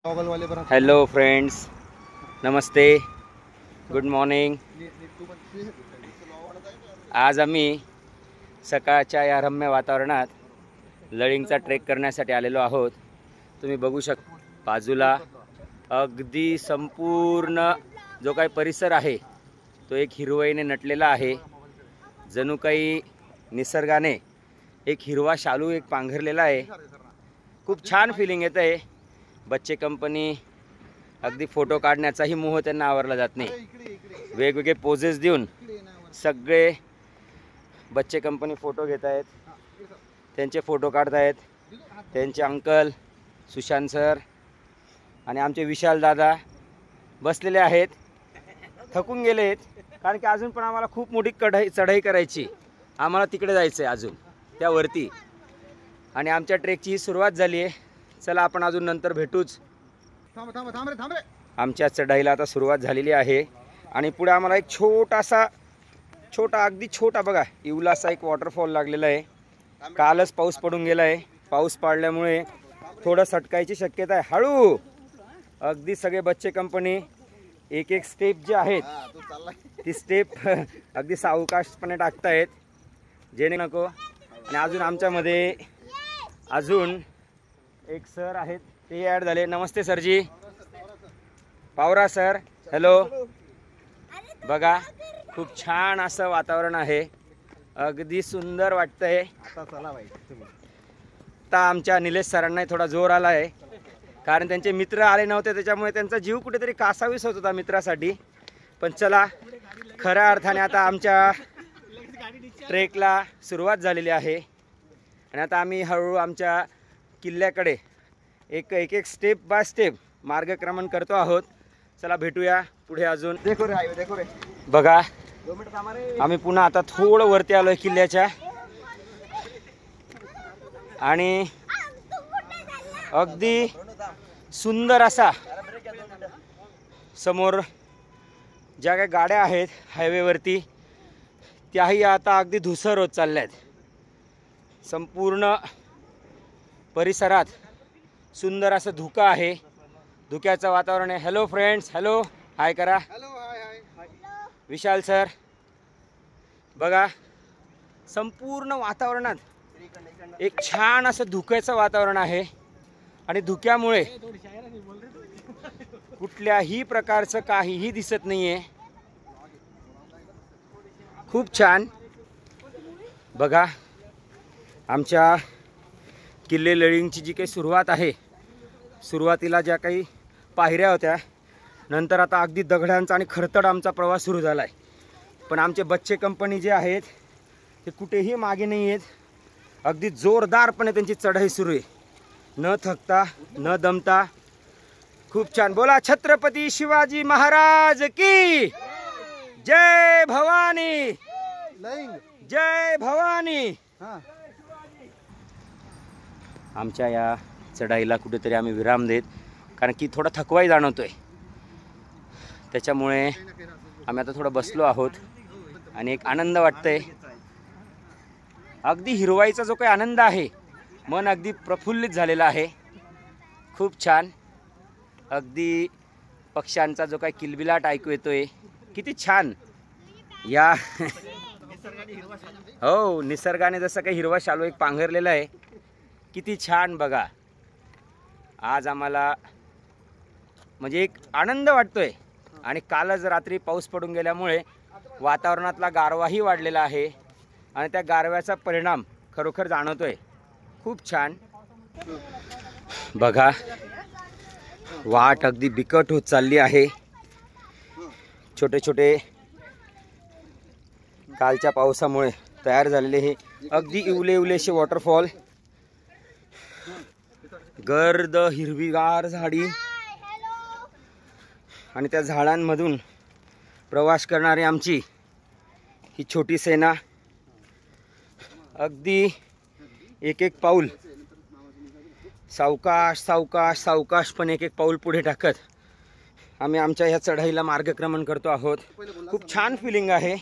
Hello friends, नमस्ते, good morning. आज आम्ही सकाळच्या या रम्य वातावरणात लळिंगचा ट्रेक करण्यासाठी आलेलो आहोत। तुम्ही बघू शकता बाजूला अगदी संपूर्ण जो काही परिसर आहे तो एक हिरवळीने नटलेला आहे। जणू काही निसर्गाने एक हिरवा शालू एक पांघरलेला आहे। खूप छान फिलिंग येत आहे। बच्चे कंपनी अगदी फोटो काढण्याचाही मोह त्यांना आवरला जात नाही। वेगवेगळे पोजेस देऊन सगळे बच्चे कंपनी फोटो घेत आहेत, त्यांचे फोटो काढत आहेत। त्यांचे अंकल सुशांत सर आणि आमचे विशाल दादा बसलेले आहेत, थकून गेले आहेत, कारण की अजून पण आम्हाला खूप मोठी चढाई करायची। आम्हाला तिकडे जायचं आहे, अजून त्यावरती, आणि आमच्या ट्रेकची सुरुवात झाली आहे। चला आपण अजून नंतर भेटूच। आमच्या चढाईला आता सुरुवात झालेली आहे आणि पुढे आम्हाला एक अगदी छोटा बघा इवलासा एक वॉटरफॉल लागलेला आहे। कालच पाऊस पडून गेला आहे। पाऊस पडल्यामुळे थोडं सटकायची शक्यता आहे। हळू अगदी सगळे बच्चे कंपनी एक एक स्टेप जे आहेत ती स्टेप अगदी सावकाशपणे टाकतायत, जेणे नको। आणि अजून आमच्यामध्ये अजून एक सर आहेत, ते ॲड झाले। नमस्ते सरजी, पावरा सर, हॅलो। बघा खूप छान असं वातावरण आहे, अगदी सुंदर वाटतंय। आता आमच्या निलेश सरांना थोडा जोर आला आहे, कारण त्यांचे मित्र आले नव्हते, त्याच्यामुळे त्यांचा जीव कुठेतरी कासावीस होत होता मित्रासाठी। पण चला, खऱ्या अर्थाने आता आमच्या ट्रेकला सुरुवात झालेली आहे आणि आता आम्ही हळूहळू आमच्या किल्ल्याकडे एक स्टेप बाय स्टेप मार्गक्रमण करतो आहोत। चला भेटूया पुढे अजून। बघा आम्ही पुन्हा आता थोडं वरती आलोय किल्ल्याच्या, आणि अगदी सुंदर असा समोर ज्या काही गाड्या आहेत हायवेवरती त्याही आता अगदी धुसर होत चालल्या आहेत। संपूर्ण परिसरात सुंदर असं धुकं आहे, धुक्याचं वातावरण आहे। हॅलो फ्रेंड्स, हॅलो, हाय करा। विशाल सर, बघा संपूर्ण वातावरणात एक छान असं धुक्याचं वातावरण आहे आणि धुक्यामुळे कुठल्याही प्रकारचं काहीही दिसत नाहीये। खूप छान। बघा आमच्या किल्ले लळिंगची जी काही सुरुवात आहे, सुरुवातीला ज्या काही पायऱ्या होत्या, नंतर आता अगदी दगडांचा आणि खडतर आमचा प्रवास सुरू झाला आहे। पण आमचे बच्चे कंपनी जे आहेत ते कुठेही मागे नाही आहेत, अगदी जोरदारपणे त्यांची चढाई सुरू आहे, न थकता न दमता। खूप छान। बोला छत्रपती शिवाजी महाराज की जय भवानी, जय भवानी। आमच्या या चढाईला कुठेतरी आम्ही विराम देत, कारण की थोडा थकवाही जाणवतोय, त्याच्यामुळे आम्ही आता थोडं बसलो आहोत आणि एक आनंद वाटतंय। अगदी हिरवाईचा जो काही आनंद आहे, मन अगदी प्रफुल्लित झालेला आहे। खूप छान। अगदी पक्ष्यांचा जो काही किलबिलाट ऐकू येतोय, किती छान। या हो, निसर्गाने जसं काही हिरवा शालू एक पांघरलेला आहे, किती छान। बघा आज आम्हाला म्हणजे एक आनंद वाटतोय, आणि कालच रात्री पाऊस पडून गेल्यामुळे वातावरणातला गारवाही वाढलेला आहे आणि त्या गारव्याचा परिणाम खरोखर जाणवतोय। खूप छान। बघा वाट अगदी बिकट होत चालली आहे। छोटे छोटे कालच्या पावसामुळे तयार झालेले हे अगदी इवलेसे वॉटरफॉल, गर्द हिरवीगार झाडी आणि त्या झाडांमधून प्रवास करणारी आमची ही छोटी सेना, अगदी एक एक पाऊल सावकाश सावकाश सावकाश पण एक एक पाऊल पुढे टाकत आम्ही आमच्या ह्या चढाईला मार्गक्रमण करतो आहोत। खूप छान फिलिंग आहे,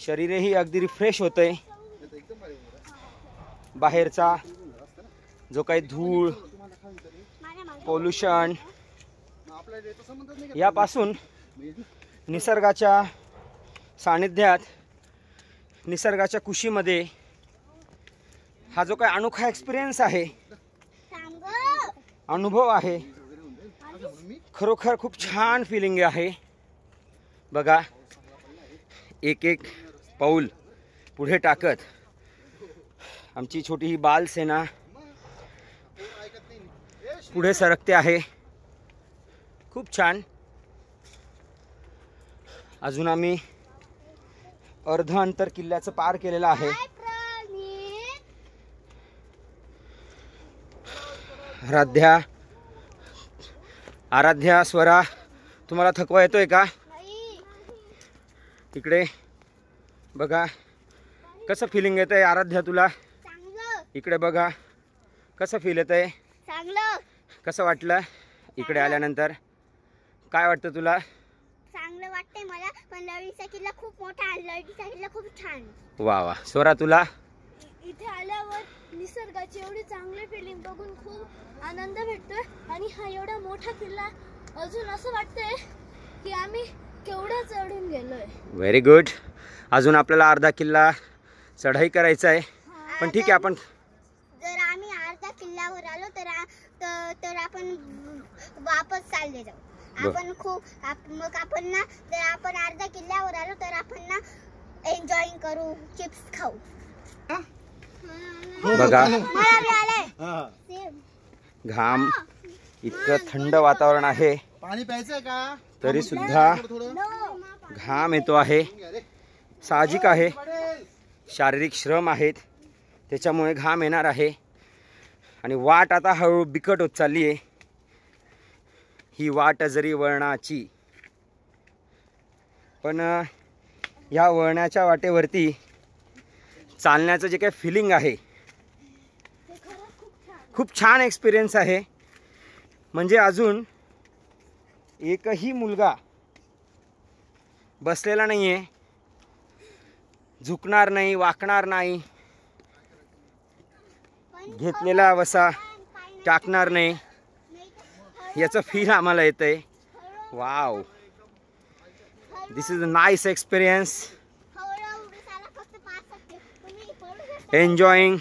शरीरही अगदी रिफ्रेश होतंय। बाहेरचा जो काही धूळ पोल्युशन यापासून निसर्गाच्या सानिध्यात, निसर्गाच्या कुशीमध्ये हा जो काही अनोखा एक्सपिरियन्स आहे, अनुभव आहे, खरोखर खूप छान फिलिंग आहे. बघा, एक एक पाऊल पुढे टाकत आमची छोटी ही बालसेना पुढे सरकते आहे. खूप छान. अजून आम्ही अर्ध अंतर किल्ल्याचं पार केलेलं आहे. आराध्या स्वरा, तुम्हाला थकवा येतोय का? इकडे बघा कसं फिलिंग येतंय. आराध्या तुला इकडे बघा कसं फील येतंय. कसं वाटलं इकडे आल्यानंतर? काय वाटतं तुला? चांगलं वाटतंय मला, पण लढीचा किल्ला खूप मोठा आहे. लढीचा किल्ला खूप छान. वा वा. स्वरा तुला? इथे आल्यावर निसर्गाची एवढी चांगली फिलिंग बघून खूप आनंद भेटतोय. आणि हा एवढा मोठा किल्ला अजून असं वाटतंय की आम्ही केवढं चढून गेलोय. Very good. अजून आपल्याला अर्धा किल्ला चढाई करायचा आहे, पण ठीक आहे. आपण जर आम्ही अर्धा किल्ल्यावर आलो तर आपण वापस चालले जाऊ. आपण मग आपण ना, जर आपण अर्धा किल्ल्यावर आलो तर आपण ना एन्जॉयिंग करू, चिप्स खाऊ. बघा, घाम, इतकं थंड वातावरण आहे पाणी प्यायचं का तरी सुद्धा घाम येतो आहे. साहजिक आहे, शारीरिक श्रम आहेत त्याच्यामुळे घाम येणार आहे. आणि वाट आता हळूहळू बिकट होत चालली आहे. ही वाट जरी वळणाची, पण या वळणाच्या वाटेवरती चालण्याचं जे काही फिलिंग आहे, खूप छान एक्सपिरियन्स आहे. म्हणजे अजून एकही मुलगा बसलेला नाही आहे, झुकणार नाही, वाकणार नाही, घेतलेला वसा टाकणार नाही, याचं फील आम्हाला येतंय. Wow, this is a nice experience. Enjoying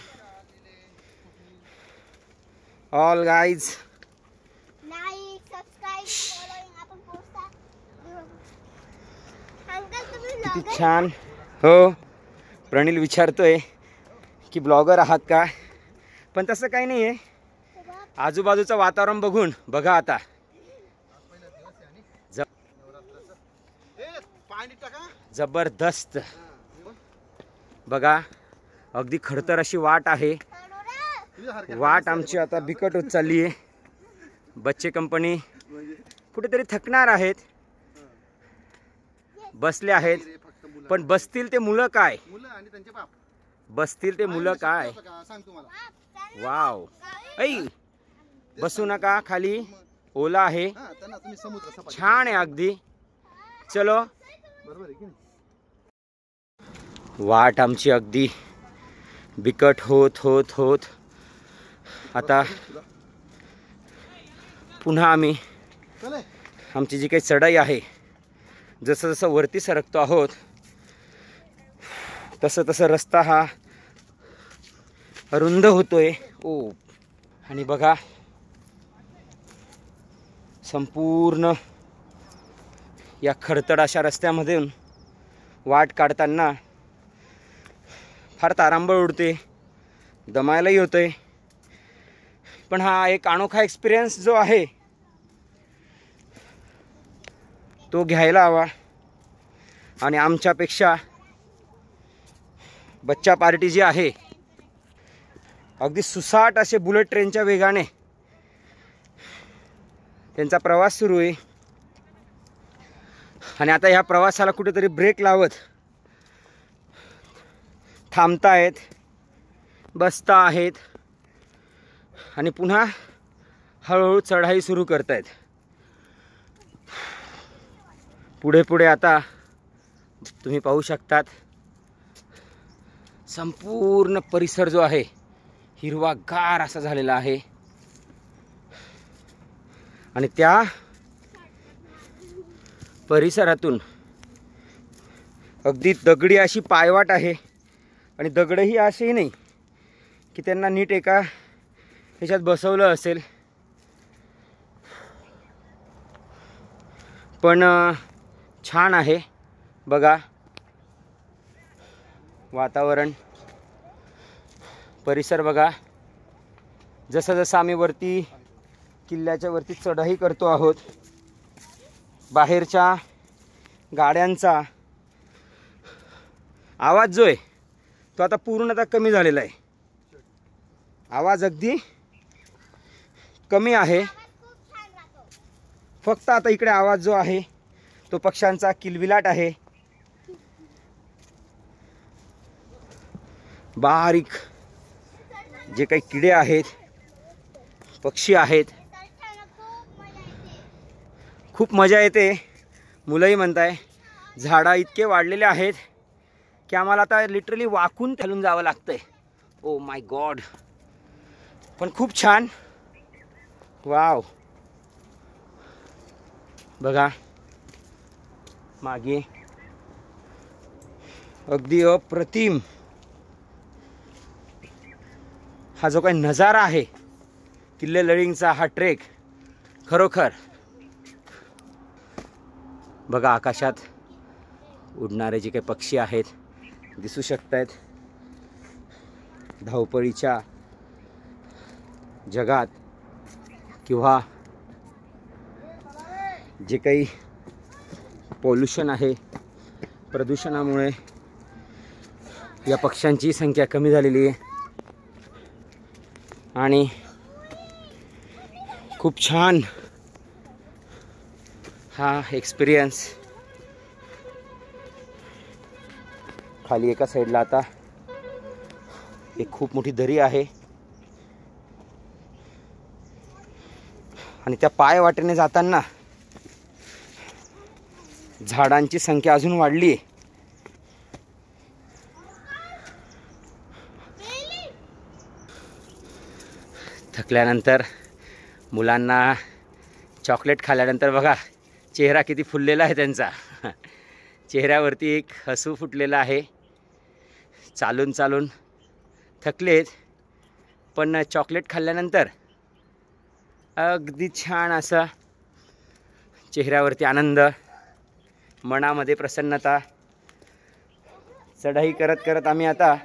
all guys. किती छान. हो, प्रणील विचारतोय की ब्लॉगर आहात का, पण तसं काही नाही आहे. आजूबाजूचं वातावरण बघून बघा आता. जबरदस्त. बघा, अगदी खडतर अशी वाट आहे. वाट आमची आता बिकट होत चालली आहे. बच्चे कंपनी कुठेतरी थकणार आहेत, बसले आहेत, पण बसतील ते मुलं काय? बसतील ते मुलं काय? वाव. ऐ, बसू नका, खाली ओला आहे, छान आहे अगदी. चलो. वाट आमची अगदी बिकट होत होत होत आता पुन्हा आम्ही आमची जी काही चढाई आहे, जसं जसं वरती सरकतो आहोत तसं तसं रस्ता हा रुंद होतोय. ओ, आणि बघा, संपूर्ण या खडतड अशा रस्त्यामधून वाट काढताना फार तारांबळ उडते, दमायलाही होतंय. पण हा एक अनोखा एक्सपिरियन्स जो आहे तो घ्यायला हवा. आणि आमच्यापेक्षा बच्चा पार्टी जी आहे, अगदी सुसाट असे बुलेट ट्रेनच्या वेगाने त्यांचा प्रवास सुरू आहे. आणि आता ह्या प्रवासाला कुठेतरी ब्रेक लावत थांबतायत, बसता आहेत आणि पुन्हा हळूहळू चढाई सुरू करतायत. पुढे पुढे आता तुम्ही पाहू शकतात, संपूर्ण परिसर जो आहे हिरवागार असा झालेला आहे. आणि त्या परिसरातून अगदी दगडी अशी पायवाट आहे आणि दगडही असेही नाही की त्यांना नीट एका ह्याच्यात बसवलं असेल, पण छान आहे बघा वातावरण, परिसर बघा. जसं जसं आम्ही वरती किल्ल्याच्या वरती चढाई करतो आहोत, बाहेरच्या गाड्यांचा आवाज जो आहे तो आता पूर्णतः कमी झालेला आहे. आवाज अगदी कमी आहे. फक्त आता इकडे आवाज जो आहे तो पक्ष्यांचा किलबिलाट आहे. बारीक जे काही किडे आहेत, पक्षी आहेत, खूप मजा येते. मुलंही म्हणताय. झाडं इतके वाढलेले आहेत की आम्हाला आता लिटरली वाकून खालून जावं लागतंय. Oh my God. पण खूप छान. वाव. बघा मागे अगदी अप्रतिम हा जो काही नजारा आहे किल्ले लळिंगचा, हा ट्रेक खरोखर. बघा आकाशात उडणारे जे काही पक्षी आहेत दिसू शकतायत. धावपळीच्या जगात किंवा जे काही पॉल्युशन आहे, प्रदूषणामुळे या पक्ष्यांची संख्या कमी झालेली आहे आणि खूप छान हा एक्सपिरियन्स. खाली एका साईडला आता एक खूप मोठी दरी आहे आणि त्या पाय वाटेने जाताना झाडांची संख्या अजून वाढली आहे. थकल्यानंतर मुलांना चॉकलेट खाल्ल्यानंतर बघा चेहरा किती फुललेला आहे त्यांचा. चेहऱ्यावरती एक हसू फुटलेलं आहे. चालून चालून थकलेत, पण चॉकलेट खाल्ल्यानंतर अगदी छान असा चेहऱ्यावरती आनंद, मनामध्ये प्रसन्नता. चढाई करत करत आम्ही आता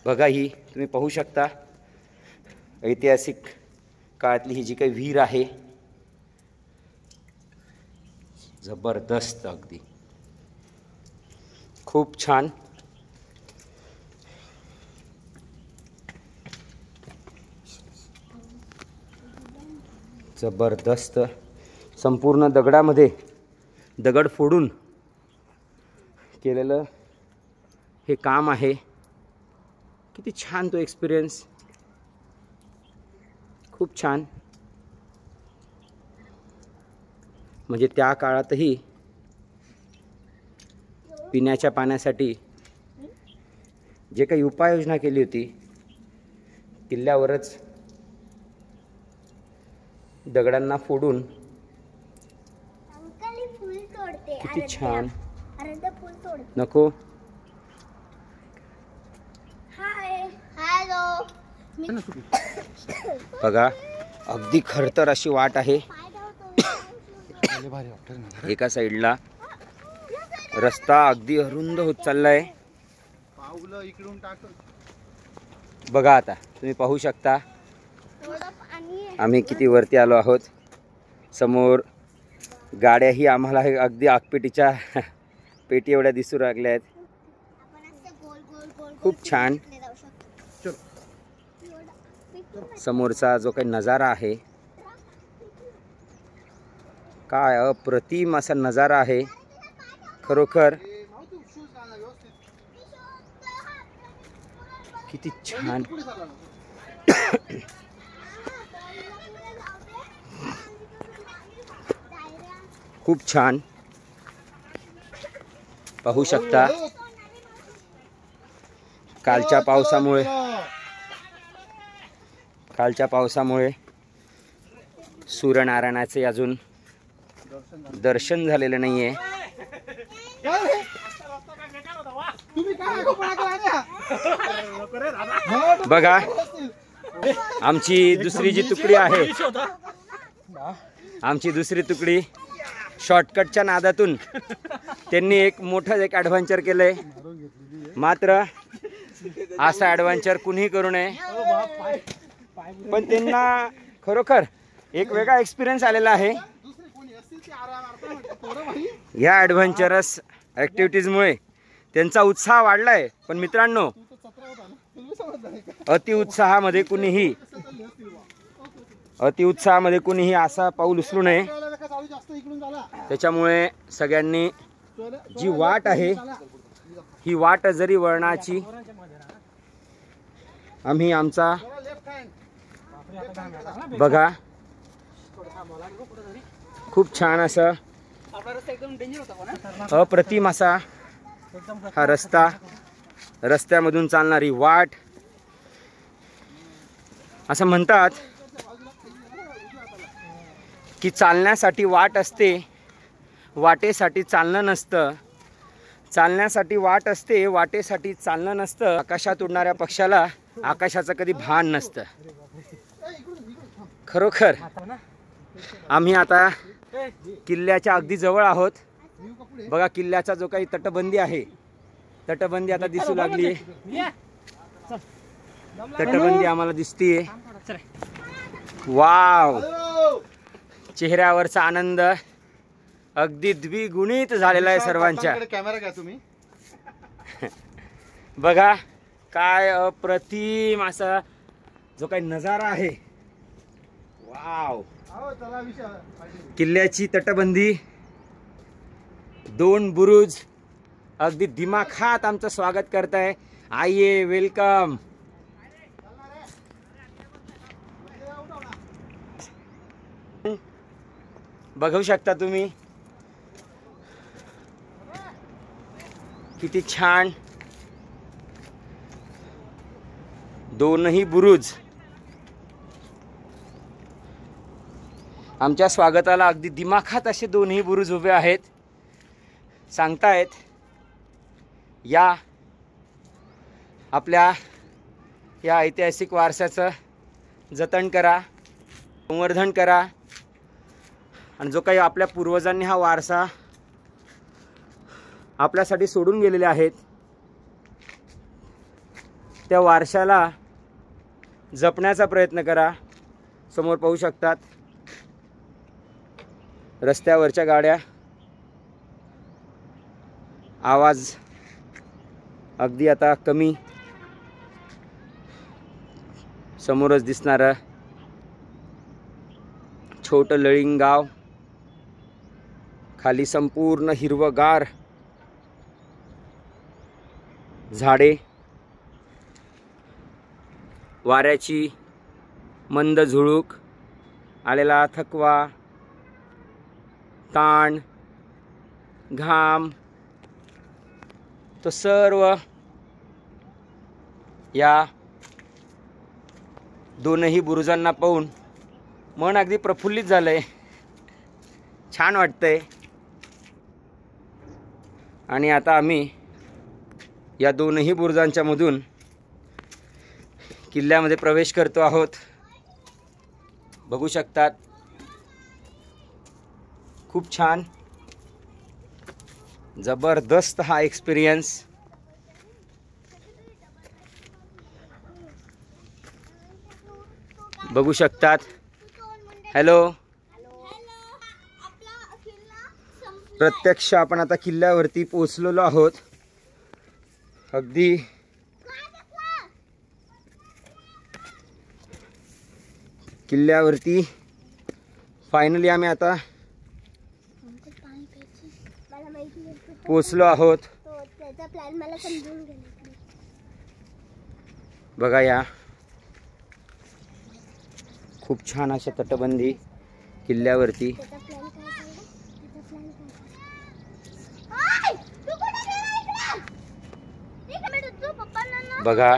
बघा ही तुम्ही पाहू शकता ऐतिहासिक काळातली ही जी काही विहीर आहे. जबरदस्त, अगदी खूप छान. जबरदस्त. संपूर्ण दगडामध्ये दगड फोडून केलेलं हे काम आहे. किती छान तो एक्सपिरियन्स. खूप छान. म्हणजे त्या काळातही पिण्याच्या पाण्यासाठी जे काही उपाययोजना केली होती किल्ल्यावरच दगडांना फोडून. किती छान. नको. बघा अगदी खरतर अशी वाट आहे. एका साईडला रस्ता अगदी अरुंद होत चाललाय. बघा आता तुम्ही पाहू शकता आम्ही किती वरती आलो आहोत. समोर गाड्याही आम्हाला अगदी आगपेटीच्या पेटी एवढ्या दिसू लागल्या आहेत. खूप छान. समोरचा जो काही नजारा आहे काय अप्रतिम असा नजारा आहे खरोखर. किती छान. खूप छान. पाहू शकता कालच्या पावसामुळे सूर्यनारायणाचे अजून दर्शन झालेलं नाहीये. बघा आमची दुसरी जी तुकडी आहे, आमची दुसरी तुकडी शॉर्टकटच्या नादातून त्यांनी एक मोठं ॲडव्हेंचर केलंय. मात्र असा ॲडव्हेंचर कुणीही करू नये. पण त्यांना खरोखर एक वेगळा एक्सपिरियन्स आलेला आहे. या ॲडव्हेंचरस ॲक्टिव्हिटीजमुळे त्यांचा उत्साह वाढलाय. पण मित्रांनो, अतिउत्साहामध्ये कुणीही असा पाऊल उचलू नये. त्याच्यामुळे सगळ्यांनी जी वाट आहे ही वाट जरी वळणाची, आम्ही आमचा बघा खूप छान असं अप्रतिम असा हा रस्ता, रस्त्यामधून चालणारी वाट. असं म्हणतात की चालण्यासाठी वाट असते, वाटेसाठी चालणं नसतं. चालण्यासाठी वाट असते, वाटेसाठी चालणं नसतं. आकाशात उडणाऱ्या पक्षाला आकाशाचं कधी भान नसतं. खरोखर आम्ही आता किल्ल्याच्या अगदी जवळ आहोत. बघा किल्ल्याचा जो काही तटबंदी आहे, तटबंदी आता दिसू लागली. तटबंदी आम्हाला दिसतीये. वाव, चेहऱ्यावरचा आनंद अगदी द्विगुणित झालेला आहे सर्वांच्या. कॅमेरा घ्या तुम्ही. बघा काय अप्रतिम असा जो काही नजारा आहे. वाव, किल्ल्याची तटबंदी, 2 बुरुज अगदी दिमाखात आमचं स्वागत करताय. आइये, वेलकम. बघू शकता तुम्ही किती छान 2ही बुरुज आमच्या स्वागताला अगदी दिमाखात असे 2ही बुरुज उभे आहेत. सांगतायत या आपल्या या ऐतिहासिक वारशाचं जतन करा, संवर्धन करा. आणि जो काही आपल्या पूर्वजांनी हा वारसा आपल्यासाठी सोडून गेलेले आहेत, त्या वारशाला जपण्याचा प्रयत्न करा. समोर पाहू शकतात रस्त्यावरच्या गाड्या, आवाज अगदी आता कमी. समोरच दिसणारं छोटं लळिंग गाव, खाली संपूर्ण हिरवगार झाडे, वाऱ्याची मंद झुळूक, आलेला थकवा, ताण, घाम, तो सर्व या 2ही बुरुजांना पाहून मन अगदी प्रफुल्लित झालंय. छान वाटतंय. आणि आता आम्ही या 2ही बुरुजांच्या मधून किल्ल्यामध्ये प्रवेश करतो आहोत. बघू शकतात खूप छान जबरदस्त हा एक्सपिरियन्स. बघू शकतात. हॅलो, प्रत्यक्ष आपण आता किल्ल्यावरती पोहोचलेलो आहोत. अगदी किल्ल्यावरती फायनली आम्ही आता पोहोचलो आहोत. बघा या खूप छान अशा तटबंदी किल्ल्यावरती. बघा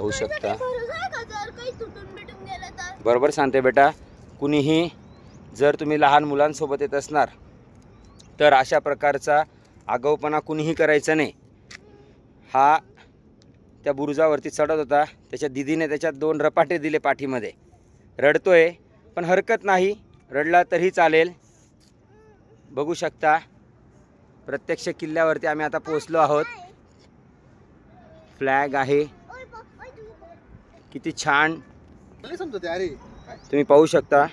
पाहू शकता. बरोबर सांगते बेटा. कुणीही जर तुम्ही लहान मुलांसोबत येत असणार तर अशा प्रकारचा आगाऊपणा कुणीही करायचा नाही. हा त्या बुरुजावरती चढत होता, त्याच्या दिदीने त्याच्यात 2 रपाटे दिले पाठीमध्ये. रडतोय पण हरकत नाही, रडला तरी चालेल. बघू शकता प्रत्यक्ष किल्ल्यावरती आम्ही आता पोहोचलो आहोत. फ्लॅग आहे, किती छान तुम्ही पाहू शकता.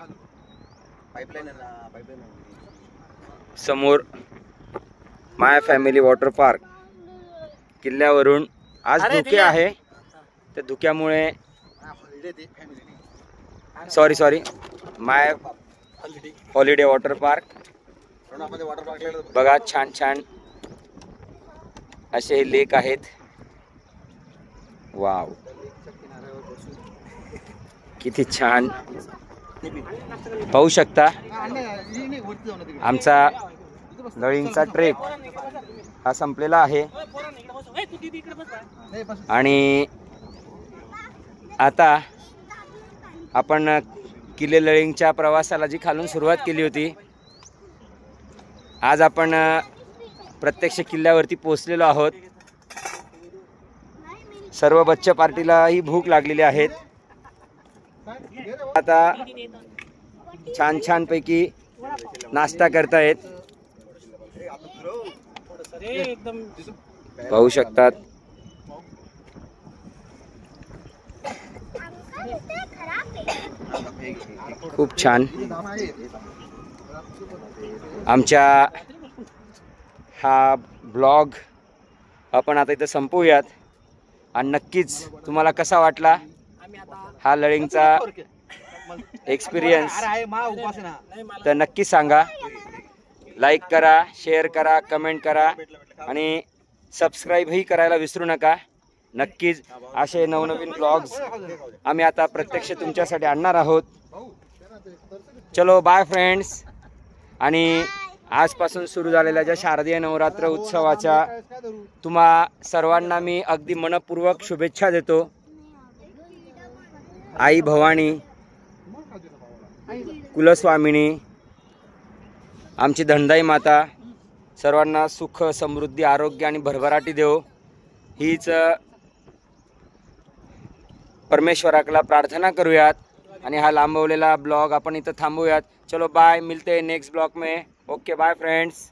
समोर माय फॅमिली वॉटर पार्क. किल्ल्यावरून आज धुके आहे, त्या धुक्यामुळे सॉरी माय हॉलिडे वॉटर पार्क. बघा छान छान असे हे लेक आहेत. वाव, किती छान पाहू शकता. आमचा लळिंगचा ट्रेक हा संपलेला आहे आणि आता आपण किल्ले लळिंगच्या प्रवासाला जी खालून सुरुवात केली होती, आज आपण प्रत्यक्ष किल्ल्यावरती पोहोचलेलो आहोत. सर्व बच्चे पार्टीलाही भूक लागलेली आहेत. आता छान छान पैकी नाश्ता करतायत, पाहू शकतात. खूप छान. आमच्या हा ब्लॉग आपण आता इथं संपवूयात. आणि नक्कीच तुम्हाला कसा वाटला हा लळिंगचा एक्सपिरियन्स तर नक्की सांगा. लाईक करा, शेअर करा, कमेंट करा आणि सबस्क्राईबही करायला विसरू नका. नक्कीच असे नवनवीन ब्लॉग्स आम्ही आता प्रत्यक्ष तुमच्यासाठी आणणार आहोत. चलो बाय फ्रेंड्स. आणि आजपासून सुरू झालेल्या ज्या शारदीय नवरात्र उत्सवाच्या तुम्हा सर्वांना मी अगदी मनपूर्वक शुभेच्छा देतो. आई भवानी, कुलस्वामिनी, आमची धनदाई माता सर्वांना सुख, समृद्धी, आरोग्य आणि भरभराटी देव हीच परमेश्वराला प्रार्थना करूयात. आणि हा लांबवलेला ब्लॉग आपण इथं थांबूयात. चलो बाय, मिलते हैं नेक्स्ट ब्लॉग में. Okay bye friends.